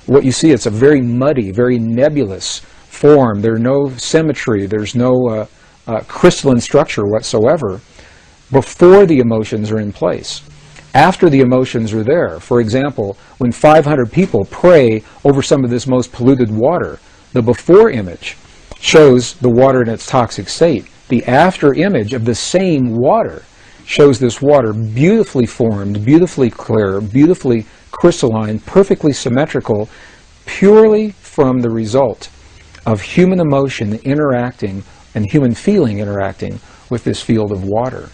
what you see, it's a very muddy, very nebulous form. There's no symmetry. There's no crystalline structure whatsoever before the emotions are in place. After the emotions are there, for example, when 500 people pray over some of this most polluted water, the before image shows the water in its toxic state. The after image of the same water shows this water beautifully formed, beautifully clear, beautifully crystalline, perfectly symmetrical, purely from the result of human emotion interacting and human feeling interacting with this field of water.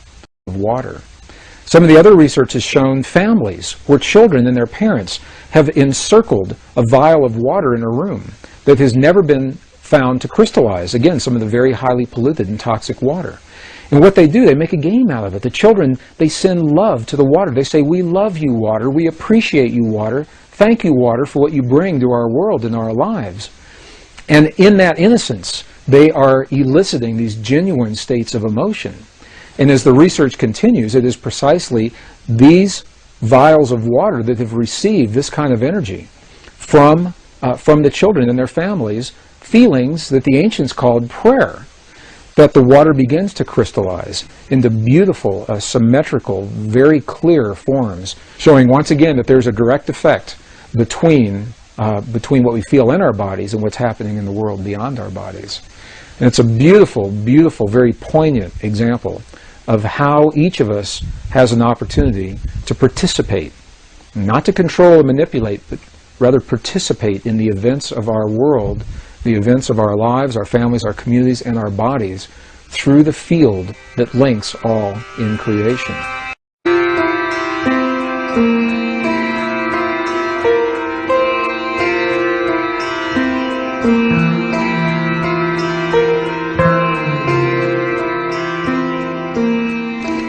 Some of the other research has shown families where children and their parents have encircled a vial of water in a room that has never been found to crystallize. Again, some of the very highly polluted and toxic water. And what they do, they make a game out of it. The children, they send love to the water. They say, "We love you, water. We appreciate you, water. Thank you, water, for what you bring to our world and our lives." And in that innocence, they are eliciting these genuine states of emotion. And as the research continues, it is precisely these vials of water that have received this kind of energy from the children and their families, feelings that the ancients called prayer, that the water begins to crystallize into beautiful, symmetrical, very clear forms, showing once again that there's a direct effect between what we feel in our bodies and what's happening in the world beyond our bodies. And it's a beautiful, beautiful, very poignant example of how each of us has an opportunity to participate, not to control or manipulate, but rather participate in the events of our world, the events of our lives, our families, our communities, and our bodies through the field that links all in creation.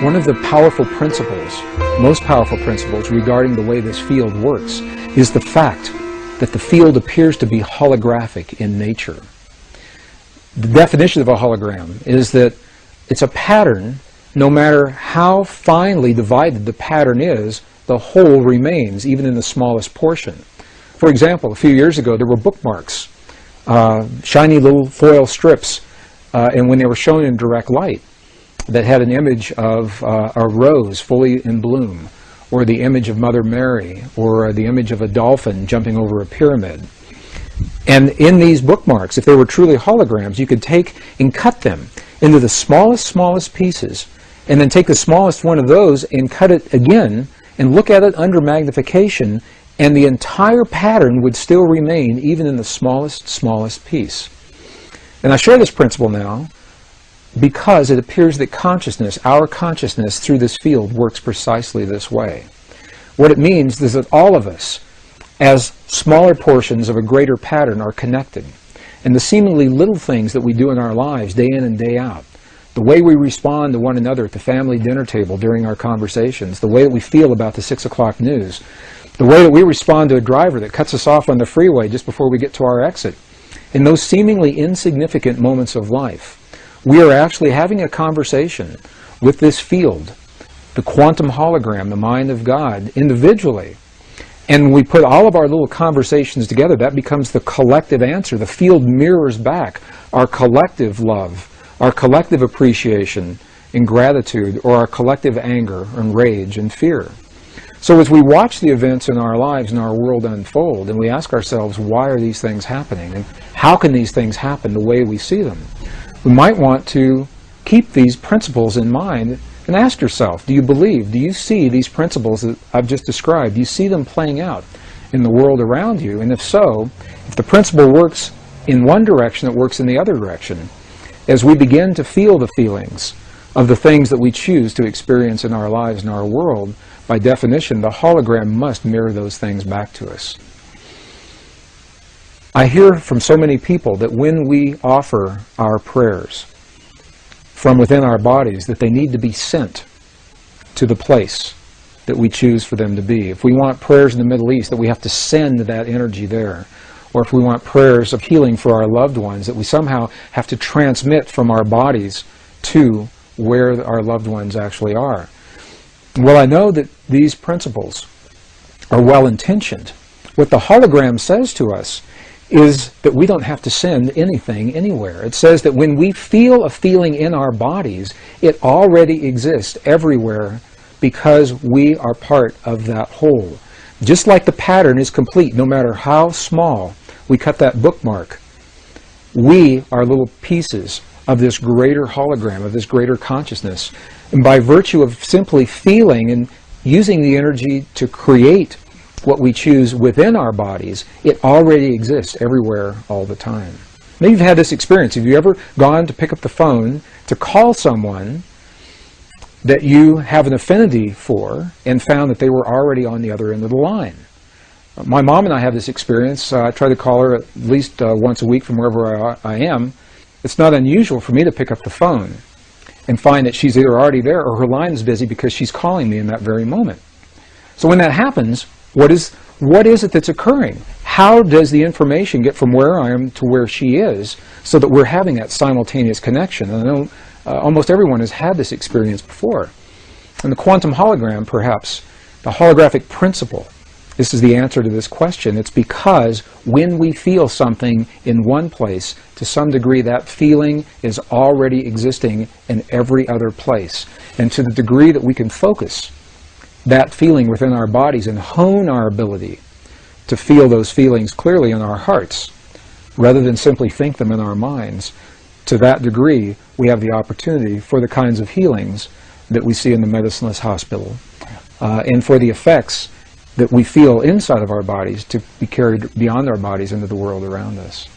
One of the powerful principles most powerful principles regarding the way this field works is the fact that the field appears to be holographic in nature. The definition of a hologram is that it's a pattern. No matter how finely divided the pattern is, the whole remains, even in the smallest portion. For example, a few years ago, there were bookmarks, shiny little foil strips, and when they were shown in direct light, that had an image of a rose fully in bloom, or the image of Mother Mary, or the image of a dolphin jumping over a pyramid. And in these bookmarks, if they were truly holograms, you could take and cut them into the smallest pieces, and then take the smallest one of those and cut it again, and look at it under magnification, and the entire pattern would still remain even in the smallest piece. And I share this principle now because it appears that consciousness, our consciousness through this field, works precisely this way. What it means is that all of us, as smaller portions of a greater pattern, are connected. And the seemingly little things that we do in our lives, day in and day out, the way we respond to one another at the family dinner table during our conversations, the way that we feel about the 6 o'clock news, the way that we respond to a driver that cuts us off on the freeway just before we get to our exit, in those seemingly insignificant moments of life, we are actually having a conversation with this field, the quantum hologram, the mind of God, individually. And when we put all of our little conversations together, that becomes the collective answer. The field mirrors back our collective love, our collective appreciation and gratitude, or our collective anger and rage and fear. So as we watch the events in our lives and our world unfold, and we ask ourselves, why are these things happening? And how can these things happen the way we see them? We might want to keep these principles in mind and ask yourself, do you see these principles that I've just described? Do you see them playing out in the world around you? And if so, if the principle works in one direction, it works in the other direction. As we begin to feel the feelings of the things that we choose to experience in our lives and our world, by definition, the hologram must mirror those things back to us. I hear from so many people that when we offer our prayers from within our bodies, that they need to be sent to the place that we choose for them to be. If we want prayers in the Middle East, that we have to send that energy there. Or if we want prayers of healing for our loved ones, that we somehow have to transmit from our bodies to where our loved ones actually are. Well, I know that these principles are well-intentioned. What the hologram says to us is that we don't have to send anything anywhere. It says that when we feel a feeling in our bodies, it already exists everywhere because we are part of that whole. Just like the pattern is complete, no matter how small we cut that bookmark, we are little pieces of this greater hologram, of this greater consciousness. And by virtue of simply feeling and using the energy to create what we choose within our bodies, it already exists everywhere all the time. Maybe you've had this experience. Have you ever gone to pick up the phone to call someone that you have an affinity for and found that they were already on the other end of the line? My mom and I have this experience. I try to call her at least once a week from wherever I am. It's not unusual for me to pick up the phone and find that she's either already there or her line is busy because she's calling me in that very moment. So when that happens, what is it that's occurring? How does the information get from where I am to where she is so that we're having that simultaneous connection? And I know almost everyone has had this experience before. And the quantum hologram, perhaps, the holographic principle, this is the answer to this question. It's because when we feel something in one place, to some degree that feeling is already existing in every other place. And to the degree that we can focus that feeling within our bodies and hone our ability to feel those feelings clearly in our hearts, rather than simply think them in our minds, to that degree we have the opportunity for the kinds of healings that we see in the medicineless hospital, and for the effects that we feel inside of our bodies to be carried beyond our bodies into the world around us.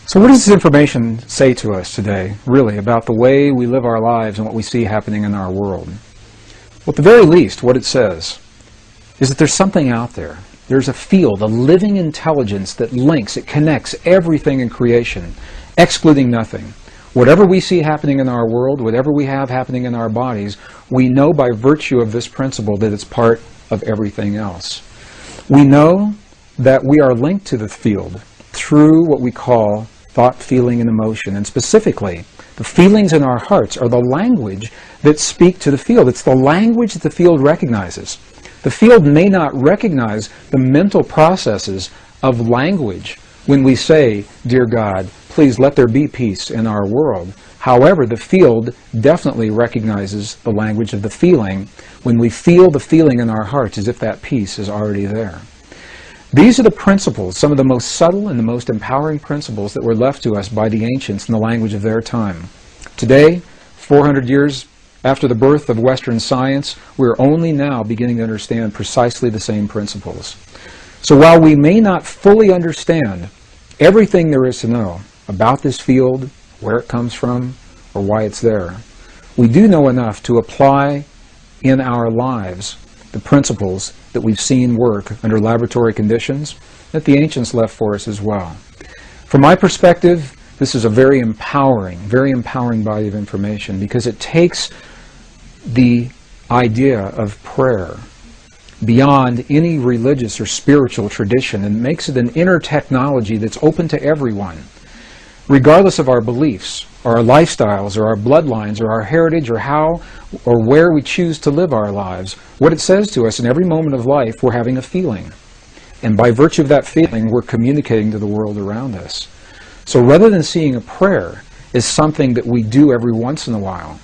So what does this information say to us today, really, about the way we live our lives and what we see happening in our world? Well, at the very least, what it says is that there's something out there. There's a field, a living intelligence that links, it connects everything in creation, excluding nothing. Whatever we see happening in our world, whatever we have happening in our bodies, we know by virtue of this principle that it's part of everything else. We know that we are linked to the field through what we call thought, feeling, and emotion. And specifically, the feelings in our hearts are the language that speak to the field. It's the language that the field recognizes. The field may not recognize the mental processes of language when we say, "Dear God, please let there be peace in our world." However, the field definitely recognizes the language of the feeling when we feel the feeling in our hearts as if that peace is already there. These are the principles, some of the most subtle and the most empowering principles that were left to us by the ancients in the language of their time. Today, 400 years after the birth of Western science, we're only now beginning to understand precisely the same principles. So while we may not fully understand everything there is to know about this field, where it comes from, or why it's there, we do know enough to apply in our lives the principles that we've seen work under laboratory conditions that the ancients left for us as well. From my perspective, this is a very empowering body of information, because it takes the idea of prayer beyond any religious or spiritual tradition and makes it an inner technology that's open to everyone, regardless of our beliefs, or our lifestyles, or our bloodlines, or our heritage, or how or where we choose to live our lives. What it says to us in every moment of life, we're having a feeling. And by virtue of that feeling, we're communicating to the world around us. So rather than seeing a prayer as something that we do every once in a while,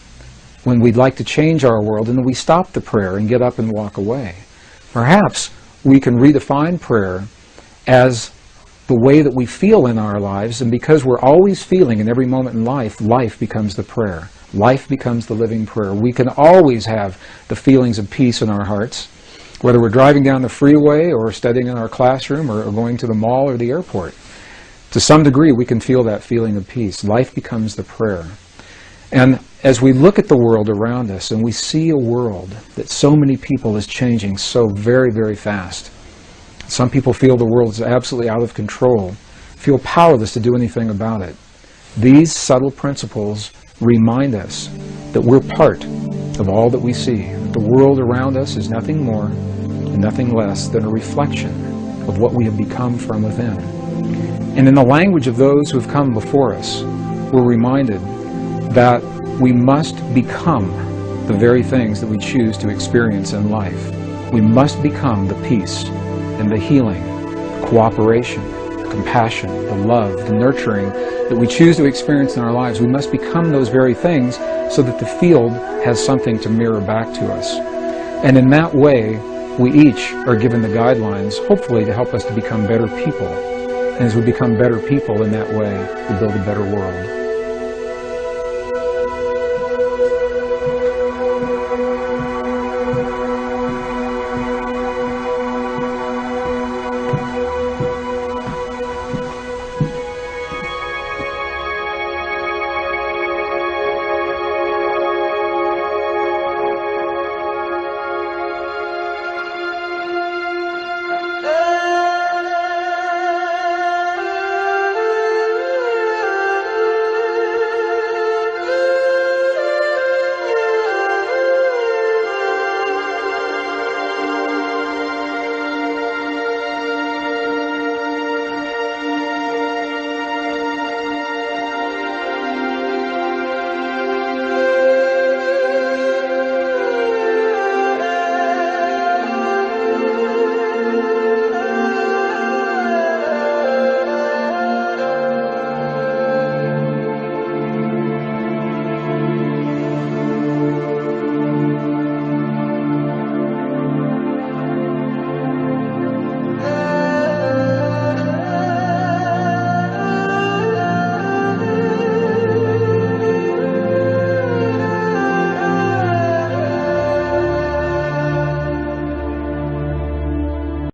when we'd like to change our world, and then we stop the prayer and get up and walk away, perhaps we can redefine prayer as the way that we feel in our lives, and because we're always feeling in every moment in life, life becomes the prayer. Life becomes the living prayer. We can always have the feelings of peace in our hearts, whether we're driving down the freeway or studying in our classroom or going to the mall or the airport. To some degree, we can feel that feeling of peace. Life becomes the prayer. And as we look at the world around us and we see a world that so many people is changing so very, very fast, some people feel the world is absolutely out of control, feel powerless to do anything about it. These subtle principles remind us that we're part of all that we see. The world around us is nothing more and nothing less than a reflection of what we have become from within. And in the language of those who have come before us, we're reminded that we must become the very things that we choose to experience in life. We must become the peace and the healing, the cooperation, the compassion, the love, the nurturing that we choose to experience in our lives. We must become those very things so that the field has something to mirror back to us. And in that way, we each are given the guidelines, hopefully, to help us to become better people. And as we become better people in that way, we build a better world.